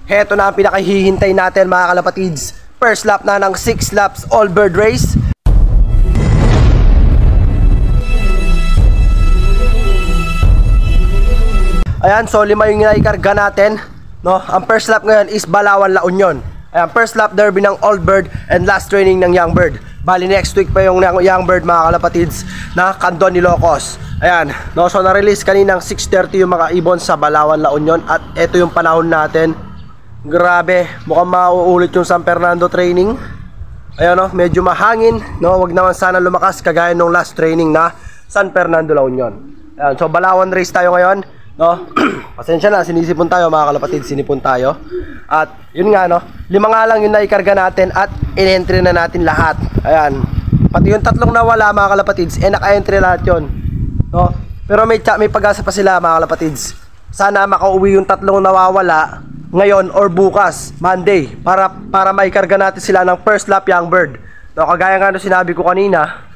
Heto na ang pinakahihintay natin mga kalapatids. First lap na ng 6 laps all bird race. Ayan, so 5 yung naikarga natin, no? Ang first lap ngayon is Balawan, La Union. Ayan, first lap derby ng Old Bird and last training ng Young Bird. Bali next week pa yung Young Bird mga kalapatids na Candon, Ilocos. Ayan, no? So na-release kaninang 6:30 yung mga ibon sa Balawan, La Union. At ito yung panahon natin. Grabe, mukhang mauulit yung San Fernando training. Ayan, no? Medyo mahangin, no? Wag naman sana lumakas kagaya nung last training na San Fernando, La Union. Ayan, so Balawan race tayo ngayon, no? Pasensya na, sinisipon tayo mga kalapatid, sinipon tayo. At yun nga, no, 5 nga lang yung naikarga natin at in-entry na natin lahat. Ayan, pati yung 3 nawala mga kalapatids, naka-entry lahat yun, no? Pero may pag-asa pa sila mga kalapatids. Sana makauwi yung 3 nawawala ngayon or bukas, Monday, para maikarga natin sila ng first lap Young Bird, no? Kagaya nga no sinabi ko kanina,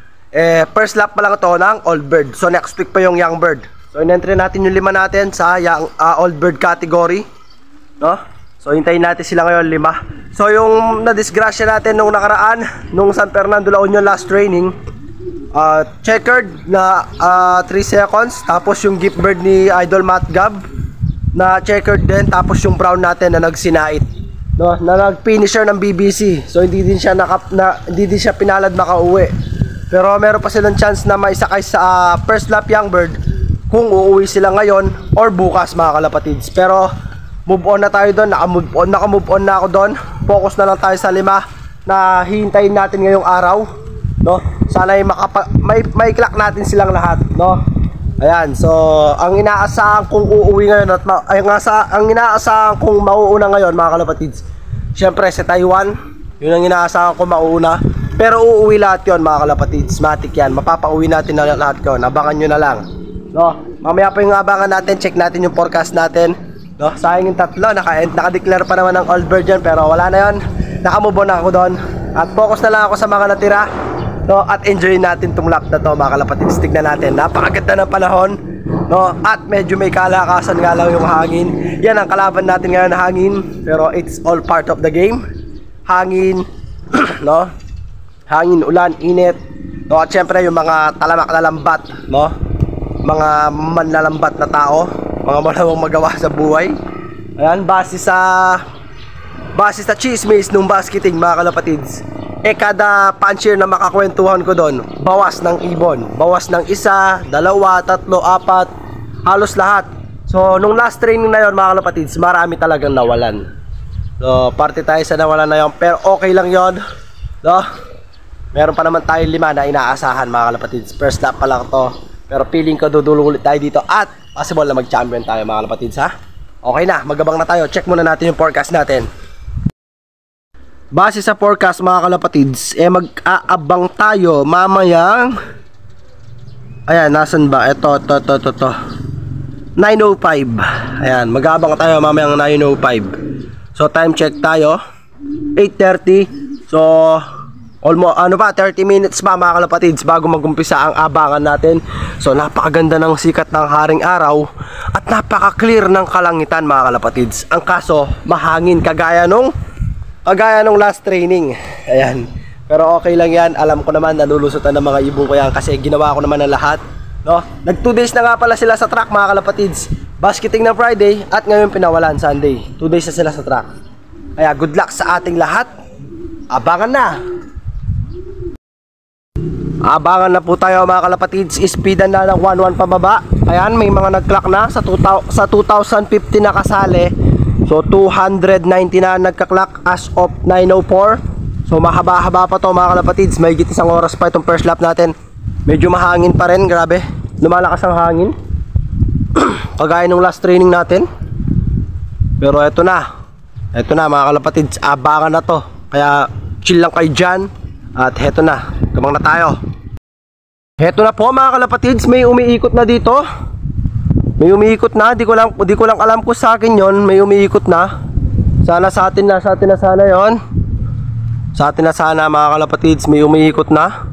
first lap pa lang to ng Old Bird. So next week pa yung Young Bird. So in-entry natin yung 5 natin sa Old Bird category, no? So hintayin natin sila ngayon 5. So yung na-disgrasya natin nung nakaraan, nung San Fernando, La Union last training, checkered na 3 seconds. Tapos yung gift bird ni Idol Matt Gab na checkered din. Tapos yung brown natin na nagsinait, no? Na nag-finisher ng BBC. So hindi din siya pinalad makauwi. Pero meron pa silang chance na maisakay sa first lap Young Bird kung uuwi sila ngayon or bukas mga kalapatids. Pero move on na tayo doon, naka-move on na ako doon. Focus na lang tayo sa 5 na hihintayin natin ngayong araw, no? Sana may clock natin silang lahat, no? Ayan, so ang inaasahan kong uuwi ngayon at ang inaasahan kong mauuna ngayon mga kalapatids, syempre sa Taiwan, yun ang inaasahan kong mauuna. Pero uuwi lahat yon mga kalapatids, matik yan, mapapauwi natin na lahat yon, abangan nyo na lang, no? Mamaya pa yung abangan natin, check natin yung forecast natin, no? Sayang yung 3, naka-declare pa naman ng Old Bird yan, pero wala na yon, naka-move on ako doon. At focus na lang ako sa mga natira, no? At enjoy natin tong lap na to mga kalapatids. Tignan natin, napakaganda ng panahon, no? At medyo may kalakasan nga lang yung hangin. Yan ang kalaban natin ngayon, hangin. Pero it's all part of the game. Hangin, no? Hangin, ulan, init, no? At syempre yung mga talamak na lambat, no? Mga manlalambat na tao, mga malawang magawa sa buhay. Ayan, base sa chismis nung basketing mga kalapatids, kada puncher na makakwentuhan ko doon, bawas ng ibon, bawas ng 1, 2, 3, 4, halos lahat. So nung last training na yon mga kalapatids, marami talagang nawalan. So parte tayo sa nawalan na yon, pero okay lang yon, no? Meron pa naman tayo 5 na inaasahan mga kalapatids. First lap pa lang to, pero feeling ko dudulong ulit tayo dito at possible na mag-champion tayo mga kalapatids, ha? Okay na, magabang na tayo. Check muna natin yung forecast natin. Base sa forecast mga kalapatids, mag-aabang tayo mamayang, ayan, nasan ba? Ito 9:05. Ayan, mag-aabang tayo mamayang 9:05. So time check tayo 8:30. So almost 30 minutes pa mga kalapatids bago mag-umpisa ang abangan natin. So napakaganda ng sikat ng haring araw at napaka-clear ng kalangitan mga kalapatids. Ang kaso mahangin kagaya nung last training. Ayan, pero okay lang yan. Alam ko naman nalulusutan ng mga ibon ko yan kasi ginawa ko naman ang lahat, no? Nag 2 days na nga pala sila sa track mga kalapatids. Basketing ng Friday at ngayon pinawalan Sunday. 2 days na sila sa track. Kaya good luck sa ating lahat. Abangan na. Abangan na po tayo mga kalapatids. Speedan na ng 1-1 pababa. Ayan, may mga nag-clock na sa 2050 na kasali. So 290 na nagka-clock as of 9:04. So mahaba-haba pa to mga kalapatids. May higit 1 oras pa itong first lap natin. Medyo mahangin pa rin, grabe. Lumalakas ang hangin. Kagaya nung last training natin. Pero eto na mga kalapatids, abangan na to. Kaya chill lang kayo dyan. At heto na, gamang na tayo. Heto na po mga kalapatids, may umiikot na dito. May umiikot na, di ko lang alam kung sa akin yon. May umiikot na. Sana sa atin na sana yon. Sa atin na sana mga kalapatids, may umiikot na.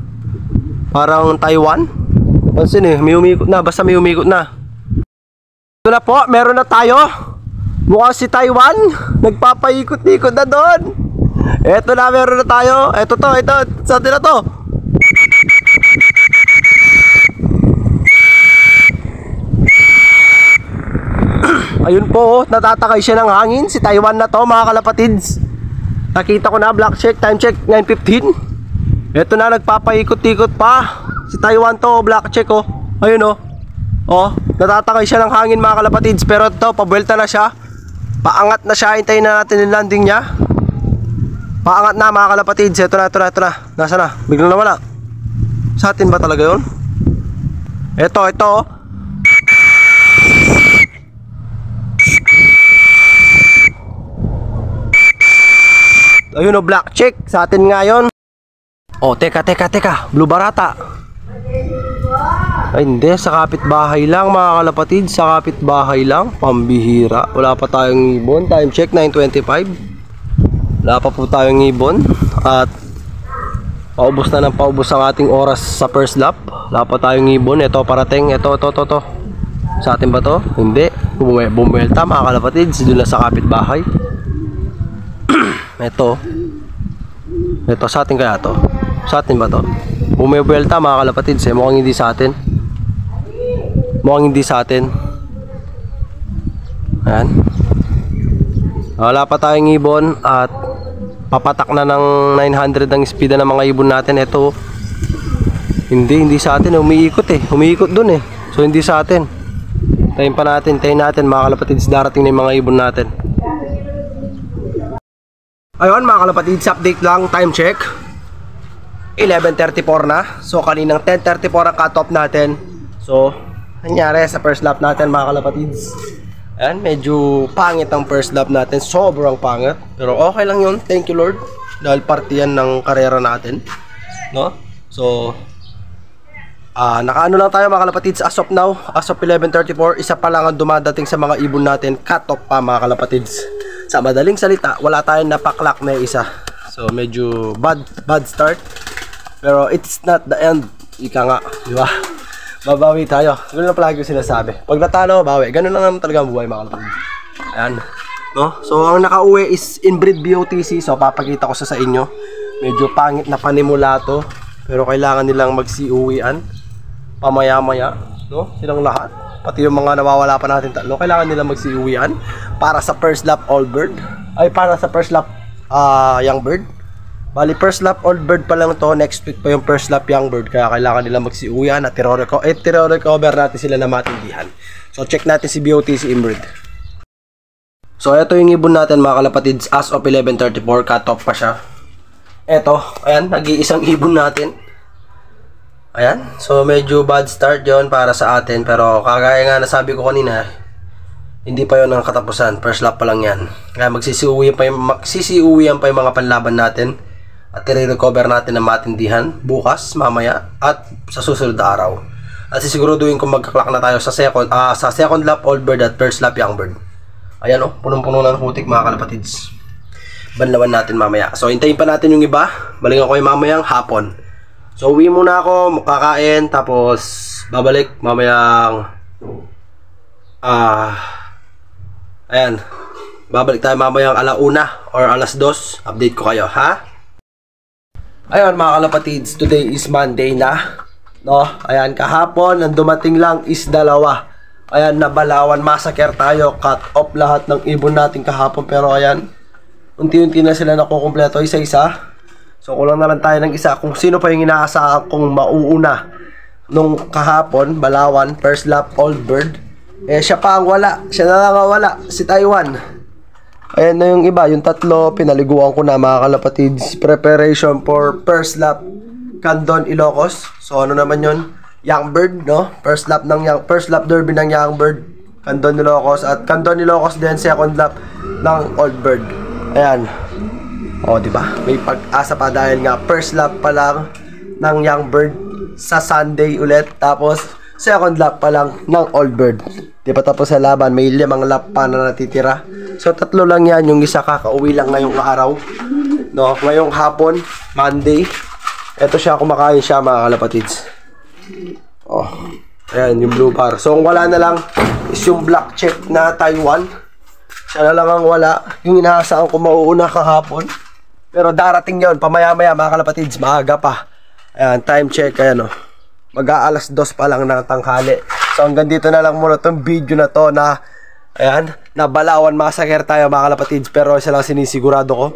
Parang Taiwan. Pansin may umiikot na, basta may umiikot na. Ito na po, meron na tayo. Mukhang si Taiwan. Nagpapaikot-ikot na doon. Eto na, meron na tayo. Ito. Sa atin na to. Ayun po, natatakay siya ng hangin. Si Taiwan na to, mga kalapatids. Nakita ko na, black check, time check 9:15. Eto na, nagpapaikot-ikot pa. Si Taiwan to, black check oh. Ayun oh. Oh, natatakay siya ng hangin, mga kalapatids. Pero ito, pabuelta na siya. Paangat na siya, hintayin na natin yung landing niya. Paangat na, mga kalapatids. Ito na. Nasa na? Biglang nawala. Sa atin ba talaga yun? Ito oh. Ayun o, black check. Sa atin nga yun. Oh, teka. Blue barata. Ay, hindi. Sa kapitbahay lang, mga kalapatid. Sa kapitbahay lang. Pambihira. Wala pa tayong ibon. Time check, 9:25. Wala pa po tayong ibon. At paubos na ng paubos ang ating oras sa first lap. Wala pa tayong ibon. Ito, parating. Ito. Sa atin ba to? Hindi. Bumuelta, mga kalapatid. Doon lang sa kapitbahay. Ito, sa atin kaya to? Sa atin ba to? Bumibuelta, mga kalapatids eh. Mukhang hindi sa atin. Ayan. Wala pa tayong ibon. At papatak na ng 900 ang speed ng mga ibon natin. Ito, hindi sa atin. Umiikot dun eh. So hindi sa atin. Tayin natin, mga kalapatids. Darating na yung mga ibon natin. Ayun, mga kalapatids, update lang, time check 11:34 na. So kaninang 10:34 ang cut-off natin. So nangyari sa first lap natin, mga kalapatids. Ayan, medyo pangit ang first lap natin. Sobrang pangit. Pero okay lang yun, thank you Lord. Dahil parte yan ng karera natin, no? So nakaano lang tayo, mga kalapatids. As of now, as of 11:34, isa pa lang ang dumadating sa mga ibon natin. Cut-off pa, mga kalapatids. Sa madaling salita, wala tayong napaklak na isa. So medyo bad start. Pero it's not the end. Ika nga, di ba? Babawi tayo. Ganun na palagi yung sinasabi. Pag natalo, bawi. Ganun lang naman talaga ang buhay, mga kalapatids. Ayan, no? So ang nakauwi is inbreed BOTC. So papakita ko sa inyo. Medyo pangit na panimula to. Pero kailangan nilang magsiuwian pamaya-maya, no? Silang lahat. Pati yung mga nawawala pa natin tatlo, kailangan nila magsiuwian para sa first lap all bird. Ay, para sa first lap young bird. Bali, first lap old bird pa lang to. Next week pa yung first lap young bird. Kaya kailangan nila magsiuwian at tiro-recover natin sila na matindihan. So check natin si BOTC inbreed. So ito yung ibon natin, mga kalapatids. As of 11:34, cut off pa siya. Ito, ayan, nag-iisang ibon natin. Ayan, so medyo bad start yon para sa atin. Pero kagaya nga nasabi ko kanina, hindi pa yon ang katapusan. First lap pa lang yan. Kaya magsisiuwian pa yung mga panlaban natin. At i-recover natin ng matindihan bukas, mamaya, at sa susunod na araw. At sisiguraduhin kung magkaklak na tayo sa second lap old bird at first lap young bird. Ayan o, punong-puno ng putik, mga kalapatids. Banlawan natin mamaya. So hintayin pa natin yung iba. Balikan ko yung mamayang hapon. So uwi muna ako, makakain, tapos babalik mamayang ayan, babalik tayo mamayang 1:00 or 2:00. Update ko kayo, ha? Ayun, mga kalapatids, today is Monday na, no? Ayan, kahapon ang dumating lang is 2. Ayan, na Balawan Massacre tayo. Cut off lahat ng ibon natin kahapon. Pero ayan, unti-unti na sila nakukumpleto, isa-isa. So kulang na lang tayo ng isa. Kung sino pa yung inaasahan kong mauuna nung kahapon, Balawan, first lap, old bird, eh siya pa ang wala. Siya na lang ang wala, si Taiwan. Ayan na yung iba, yung 3 pinaliguan ko na, mga kalapatids. Preparation for first lap Candon Ilocos. So ano naman yun? Young bird, no? First lap derby ng young bird, Candon Ilocos. At Candon Ilocos din second lap ng old bird. Ayan. O, di ba? May pag-asa pa dahil nga first lap pa lang ng young bird sa Sunday ulit. Tapos second lap pa lang ng old bird. Di pa tapos sa laban, may 5 lap pa na natitira. So 3 lang yan, yung isa kakauwi lang ngayong araw, no? Ngayong hapon, Monday. Ito siya, kumakain siya, mga kalapatids. Oh, ayan yung blue bar. So wala na lang is yung black check na Taiwan. Siya na lang ang wala. Yung inaasahan ko mauuna kahapon. Pero darating yon pamaya-maya mga kalapatids, maaga pa. Ayan, time check, ayan o. Mag-aalas 2 pa lang ng tanghali. So hanggang dito na lang muna itong video na to na, ayan, na Balawan Massacre tayo mga kalapatids. Pero isa lang sinisigurado ko,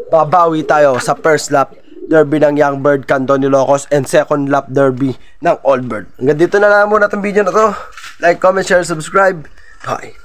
babawi tayo sa first lap derby ng Young Bird, Candon, Ilocos, and second lap derby ng Old Bird. Hanggang dito na lang muna itong video na to. Like, comment, share, subscribe. Bye.